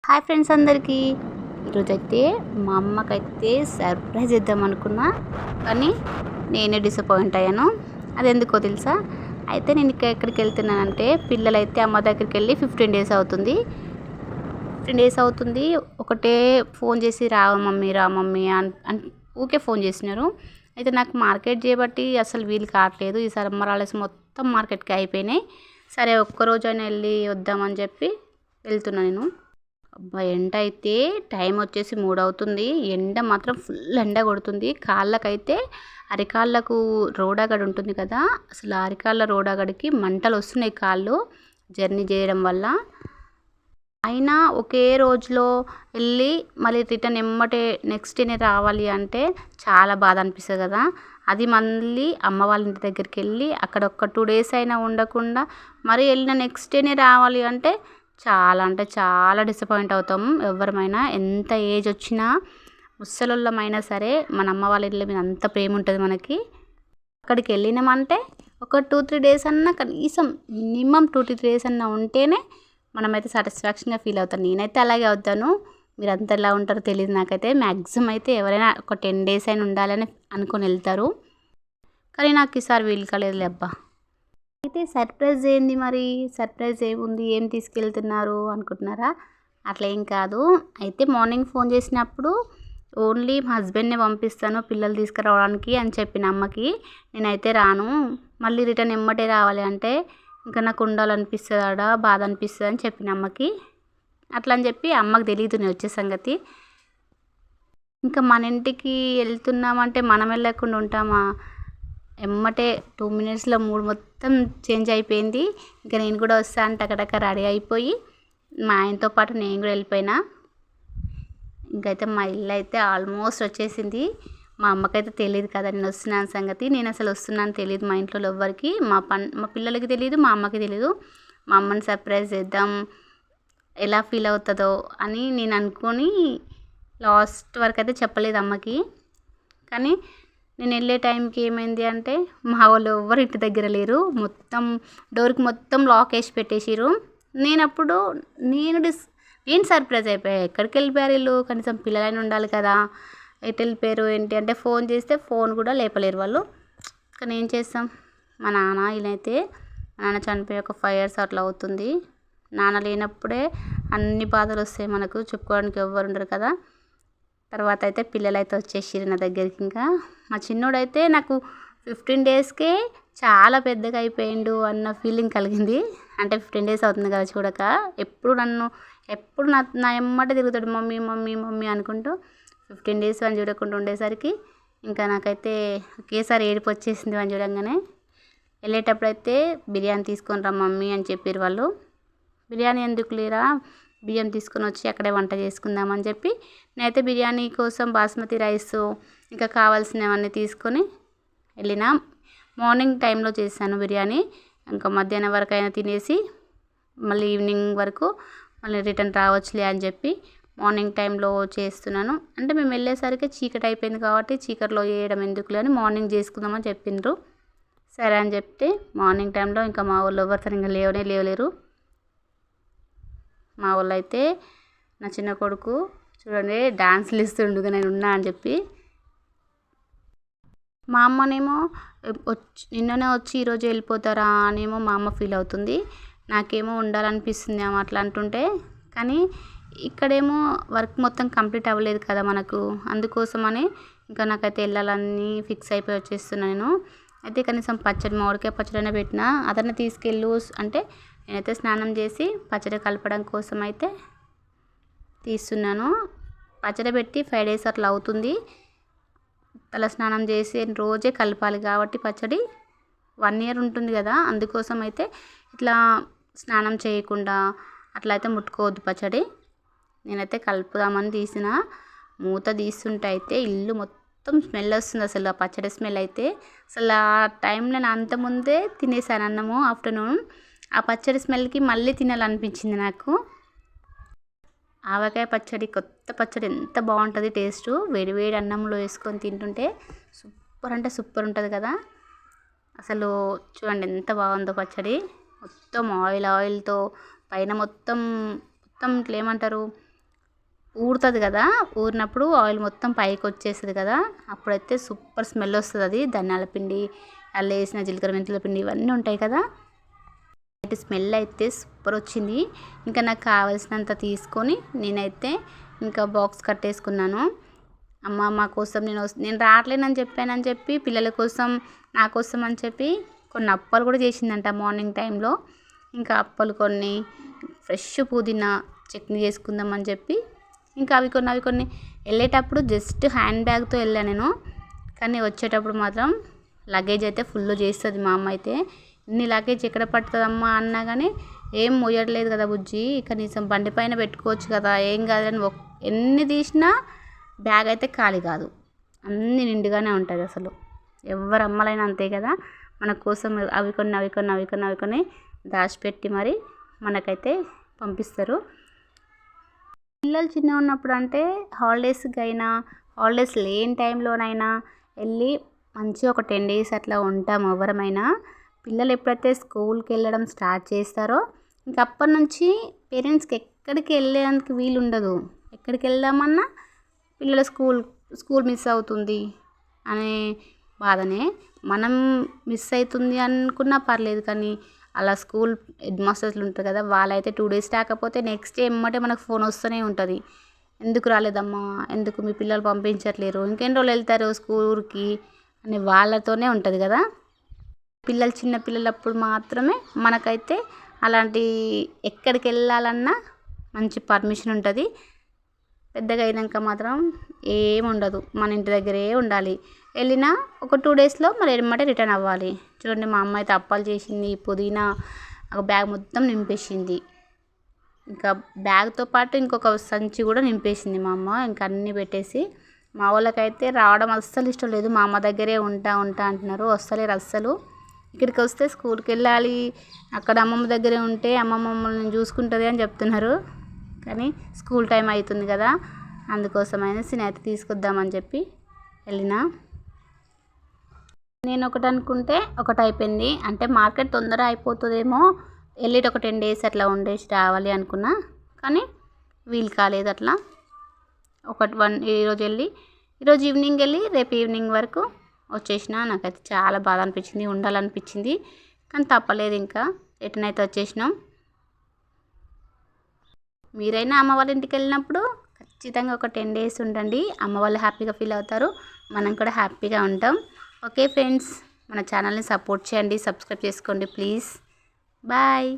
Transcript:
Hi friends అందరికీ. ఈరోజైతే మా అమ్మకైతే సర్ప్రైజ్ ఇద్దాం అనుకున్నా, కానీ నేనే డిసప్పాయింట్ అయ్యాను. అది ఎందుకో తెలుసా? అయితే నేను ఎక్కడికి వెళ్తున్నానంటే, పిల్లలైతే అమ్మ దగ్గరికి వెళ్ళి 15 డేస్ అవుతుంది. 15 డేస్ అవుతుంది. ఒకటే ఫోన్ చేసి రా మమ్మీ ఊకే ఫోన్ చేసినారు. అయితే నాకు మార్కెట్ చేయబట్టి అసలు వీలు కావట్లేదు. ఈ సమ్మర్ హాలిడేస్ మొత్తం మార్కెట్కి అయిపోయినాయి. సరే ఒక్కరోజైనా వెళ్ళి వద్దామని చెప్పి వెళ్తున్నా నేను. అబ్బా! ఎండ అయితే టైం వచ్చేసి 3 అవుతుంది. ఎండ మాత్రం ఫుల్ ఎండ కొడుతుంది. కాళ్ళకైతే అరికాళ్ళకు రోడాగడి ఉంటుంది కదా! అసలు అరికాళ్ళ రోడాగడికి మంటలు వస్తున్నాయి కాళ్ళు జర్నీ చేయడం వల్ల. అయినా ఒకే రోజులో వెళ్ళి మళ్ళీ రిటర్న్ ఎమ్మటే నెక్స్ట్ డేనే రావాలి అంటే చాలా బాధ అనిపిస్తుంది కదా! అది మళ్ళీ అమ్మ వాళ్ళ ఇంటి దగ్గరికి వెళ్ళి అక్కడ ఒక 2 డేస్ అయినా ఉండకుండా మరి వెళ్ళిన నెక్స్ట్ డేనే రావాలి అంటే చాలా అంటే చాలా డిసప్పాయింట్ అవుతాం. ఎవరమైనా ఎంత ఏజ్ వచ్చినా ముసలోళ్ళమైనా సరే మన అమ్మ వాళ్ళ ఇళ్ళ మీద అంత ప్రేమ ఉంటుంది మనకి. అక్కడికి వెళ్ళినామంటే ఒక 2-3 డేస్ అన్నా కనీసం మినిమం 2-3 డేస్ అన్నా ఉంటేనే మనమైతే సాటిస్ఫాక్షన్గా ఫీల్ అవుతాం. నేనైతే అలాగే అవుతాను. మీరంతా ఎలా ఉంటారో తెలియదు నాకైతే. మ్యాక్సిమం అయితే ఎవరైనా ఒక 10 డేస్ అయినా ఉండాలని అనుకొని వెళ్తారు. కానీ నాకు ఈసారి వీలు కాలేదులే అబ్బా. అయితే సర్ప్రైజ్ ఏంది మరి? సర్ప్రైజ్ ఏముంది? ఏం తీసుకెళ్తున్నారు అనుకుంటున్నారా? అట్లా ఏం కాదు. అయితే మార్నింగ్ ఫోన్ చేసినప్పుడు ఓన్లీ మా హస్బెండ్నే పంపిస్తాను పిల్లలు తీసుకురావడానికి అని చెప్పిన అమ్మకి. నేనైతే రాను, మళ్ళీ రిటర్న్ ఎమ్మటే రావాలి అంటే ఇంకా నాకు ఉండాలనిపిస్తుంది, ఆడ బాధ అనిపిస్తుంది అని చెప్పిన అమ్మకి. అట్లా అని చెప్పి అమ్మకి తెలియదు నేను వచ్చే సంగతి. ఇంకా మన ఇంటికి వెళ్తున్నామంటే మనం వెళ్ళకుండా ఉంటామా? ఎమ్మటే 2 మినిట్స్లో మూడ్ మొత్తం చేంజ్ అయిపోయింది. ఇంకా నేను కూడా వస్తాను టకటక రెడీ అయిపోయి మా ఆయనతో పాటు నేను కూడా వెళ్ళిపోయినా. ఇంకైతే మా ఇల్లు అయితే ఆల్మోస్ట్ వచ్చేసింది. మా అమ్మకైతే తెలియదు కదా నేను వస్తున్నాను సంగతి. నేను అసలు వస్తున్నాను తెలియదు మా ఇంట్లో ఎవ్వరికి. మా పిల్లలకి తెలియదు, మా అమ్మకి తెలియదు. మా అమ్మని సర్ప్రైజ్ చేద్దాం, ఎలా ఫీల్ అవుతుందో అని నేను అనుకొని లాస్ట్ వరకు అయితే చెప్పలేదు అమ్మకి. కానీ నేను వెళ్ళే టైంకి ఏమైంది అంటే మా వాళ్ళు ఎవ్వరు ఇంటి దగ్గర లేరు. మొత్తం డోర్కి మొత్తం లాక్ వేసి పెట్టేసిర్రు. నేనప్పుడు నేను సర్ప్రైజ్ అయిపోయా. ఎక్కడికి వెళ్ళిపోయారు వీళ్ళు? కనీసం పిల్లలైనా ఉండాలి కదా, ఎటు వెళ్ళిపోయారు ఏంటి అంటే ఫోన్ చేస్తే ఫోన్ కూడా లేపలేరు వాళ్ళు. కానీ ఏం చేస్తాం, మా నాన్న చనిపోయి ఒక 5 years అట్లా అవుతుంది. నాన్న లేనప్పుడే అన్ని బాధలు వస్తాయి మనకు, చెప్పుకోవడానికి ఎవ్వరు ఉండరు కదా. తర్వాత అయితే పిల్లలు అయితే వచ్చేసిర్రు నా దగ్గరికి. ఇంకా మా చిన్నోడైతే నాకు 15 డేస్కే చాలా పెద్దగా అయిపోయిండు అన్న ఫీలింగ్ కలిగింది. అంటే 15 డేస్ అవుతుంది కదా చూడక. ఎప్పుడు నా ఎమ్మట తిరుగుతాడు మమ్మీ మమ్మీ మమ్మీ అనుకుంటూ. 15 డేస్ అని చూడకుండా ఉండేసరికి ఇంకా నాకైతే ఒకేసారి ఏడుపు వచ్చేసింది అని చూడంగానే. వెళ్ళేటప్పుడు అయితే బిర్యానీ తీసుకొని రా మమ్మీ అని చెప్పారు వాళ్ళు. బిర్యానీ ఎందుకు లేరా, బియ్యం తీసుకొని వచ్చి అక్కడే వంట చేసుకుందామని చెప్పి నేనైతే బిర్యానీ కోసం బాస్మతి రైస్ ఇంకా కావాల్సినవన్నీ తీసుకొని వెళ్ళిన. మార్నింగ్ టైంలో చేశాను బిర్యానీ. ఇంకా మధ్యాహ్నం వరకు అయినా తినేసి మళ్ళీ ఈవినింగ్ వరకు మళ్ళీ రిటర్న్ రావచ్చులే అని చెప్పి మార్నింగ్ టైంలో చేస్తున్నాను. అంటే మేము వెళ్ళేసరికి చీకటి అయిపోయింది కాబట్టి చీకటిలో చేయడం ఎందుకులే అని మార్నింగ్ చేసుకుందామని చెప్పిండ్రు. సరే అని చెప్తే మార్నింగ్ టైంలో ఇంకా మా వాళ్ళు ఎవరు ఇంకా లేవలేరు. మా వాళ్ళు అయితే నా చిన్న కొడుకు చూడండి డాన్సులు ఇస్తుండగా నేను ఉన్నా అని చెప్పి. మా అమ్మనేమో నిన్ననే వచ్చి ఈరోజు వెళ్ళిపోతారా అనేమో మా అమ్మ ఫీల్ అవుతుంది. నాకేమో ఉండాలనిపిస్తుంది ఆమె అట్లా అంటుంటే. కానీ ఇక్కడేమో వర్క్ మొత్తం కంప్లీట్ అవ్వలేదు కదా మనకు, అందుకోసమని ఇంకా నాకైతే వెళ్ళాలని ఫిక్స్ అయిపోయి వచ్చేస్తున్నాను నేను. అయితే కనీసం మామిడికాయ పచ్చడి అయినా పెట్టినా అతన్ని తీసుకెళ్ళు అంటే నేనైతే స్నానం చేసి పచ్చడి కలపడం కోసం అయితే తీస్తున్నాను. పచ్చడి పెట్టి 5 days అట్లా అవుతుంది. తల స్నానం చేసి రోజే కలపాలి కాబట్టి పచ్చడి 1 year ఉంటుంది కదా, అందుకోసం అయితే ఇట్లా స్నానం చేయకుండా అట్లా అయితే ముట్టుకోవద్దు పచ్చడి. నేనైతే కలుపుదామని తీసిన, మూత తీస్తుంటే అయితే ఇల్లు మొత్తం స్మెల్ వస్తుంది. అసలు ఆ పచ్చడి స్మెల్ అయితే అసలు ఆ టైంలో నేను అంతకుముందే తినేసాను అన్నము ఆఫ్టర్నూన్. ఆ పచ్చడి స్మెల్కి మళ్ళీ తినాలనిపించింది నాకు. ఆవకాయ పచ్చడి, కొత్త పచ్చడి ఎంత బాగుంటుంది టేస్ట్. వేడి వేడి అన్నంలో వేసుకొని తింటుంటే సూపర్ అంటే సూపర్ ఉంటుంది కదా. అసలు చూడండి ఎంత బాగుందో పచ్చడి. మొత్తం ఆయిల్తో పైన మొత్తం ఇట్లా ఏమంటారు ఊరుతుంది కదా, ఊరినప్పుడు ఆయిల్ మొత్తం పైకి వచ్చేస్తుంది కదా, అప్పుడైతే సూపర్ స్మెల్ వస్తుంది. అది ధనియాల పిండి, అల్ల వేసిన జీలకర్ర మెంతుల పిండి ఇవన్నీ ఉంటాయి కదా, స్మెల్ అయితే సూపర్ వచ్చింది. ఇంకా నాకు కావాల్సినంత తీసుకొని నేనైతే ఇంకా బాక్స్ కట్టేసుకున్నాను. అమ్మ మా కోసం నేను రావట్లేనని చెప్పి పిల్లల కోసం నా కోసం అని చెప్పి కొన్ని అప్పాలు కూడా చేసిందంట మార్నింగ్ టైంలో. ఇంకా అప్పాలు కొన్ని, ఫ్రెష్ పుదీనా చట్నీ చేసుకుందామని చెప్పి ఇంకా అవి కొన్ని వెళ్ళేటప్పుడు జస్ట్ హ్యాండ్ బ్యాగ్తో వెళ్ళాను నేను, కానీ వచ్చేటప్పుడు మాత్రం లగేజ్ అయితే ఫుల్ చేస్తుంది మా అమ్మ అయితే. ఇన్ని లగేజ్ ఎక్కడ పడుతుందమ్మా అన్నా కానీ ఏం మోయట్లేదు కదా బుజ్జి, కనీసం బండి పైన పెట్టుకోవచ్చు కదా, ఏం కాదని ఎన్ని తీసినా బ్యాగ్ అయితే ఖాళీ కాదు, అన్నీ నిండుగానే ఉంటుంది. అసలు ఎవరు అమ్మలైనా అంతే కదా, మన కోసం అవి కొన్ని దాచిపెట్టి మరి మనకైతే పంపిస్తారు. పిల్లలు చిన్నగా ఉన్నప్పుడు అంటే హాలిడేస్కి అయినా, హాలిడేస్ లేని టైంలోనైనా వెళ్ళి మంచిగా ఒక 10 days అట్లా ఉంటాం ఎవరమైనా. పిల్లలు ఎప్పుడైతే స్కూల్కి వెళ్ళడం స్టార్ట్ చేస్తారో ఇంక అప్పటి నుంచి పేరెంట్స్కి ఎక్కడికి వెళ్ళేందుకు వీలు ఉండదు. ఎక్కడికి వెళ్దామన్నా పిల్లల స్కూల్ మిస్ అవుతుంది అనే బాధనే. మనం మిస్ అవుతుంది అనుకున్నా పర్లేదు, కానీ అలా స్కూల్ హెడ్ మాస్టర్స్లు ఉంటారు కదా, వాళ్ళైతే 2 days రాకపోతే నెక్స్ట్ డే ఎమ్మటే మనకు ఫోన్ వస్తూనే ఉంటుంది. ఎందుకు రాలేదమ్మా, ఎందుకు మీ పిల్లలు పంపించట్లేరు, ఇంకెన్ని రోజులు వెళ్తారు స్కూల్కి అని వాళ్ళతోనే ఉంటుంది కదా. చిన్న పిల్లలప్పుడు మాత్రమే మనకైతే అలాంటి ఎక్కడికి వెళ్ళాలన్నా మంచి పర్మిషన్ ఉంటుంది. పెద్దగా అయినాక మాత్రం ఏముండదు, మన ఇంటి దగ్గరే ఉండాలి. వెళ్ళినా ఒక 2 daysలో మరి ఎమ్మటే రిటర్న్ అవ్వాలి. చూడండి మా అమ్మ అయితే అప్పాలు చేసింది, పుదీనా ఒక బ్యాగ్ మొత్తం నింపేసింది. ఇంకా బ్యాగ్తో పాటు ఇంకొక సంచి కూడా నింపేసింది మా అమ్మ. ఇంకా అన్నీ పెట్టేసి, మా వాళ్ళకైతే రావడం అస్సలు ఇష్టం లేదు, మా అమ్మ దగ్గరే ఉంటా అంటున్నారు, వస్తలేరు అస్సలు. ఇక్కడికి వస్తే స్కూల్కి వెళ్ళాలి, అక్కడ అమ్మమ్మ దగ్గరే ఉంటే అమ్మమ్మ మమ్మల్ని చూసుకుంటుంది అని చెప్తున్నారు. కానీ స్కూల్ టైం అవుతుంది కదా, అందుకోసమైనా నేనైతే తీసుకొద్దామని చెప్పి వెళ్ళిన. నేను ఒకటి అనుకుంటే ఒకటి అయిపోయింది. అంటే మార్కెట్ తొందర అయిపోతుందేమో, వెళ్ళేటి ఒక 10 days అట్లా ఉండేసి రావాలి అనుకున్నా, కానీ వీలు కాలేదు అట్లా. ఈరోజు ఈవినింగ్ వెళ్ళి రేపు ఈవినింగ్ వరకు వచ్చేసిన. నాకైతే చాలా బాధ అనిపించింది, ఉండాలనిపించింది, కానీ తప్పలేదు, ఇంకా రిటర్న్ అయితే వచ్చేసినాం. మీరైనా అమ్మ వాళ్ళ ఇంటికి వెళ్ళినప్పుడు ఖచ్చితంగా ఒక 10 days ఉండండి, అమ్మ వాళ్ళు హ్యాపీగా ఫీల్ అవుతారు, మనం కూడా హ్యాపీగా ఉంటాం. ఓకే ఫ్రెండ్స్, మన ఛానల్ని సపోర్ట్ చేయండి, సబ్స్క్రైబ్ చేసుకోండి ప్లీజ్. బాయ్.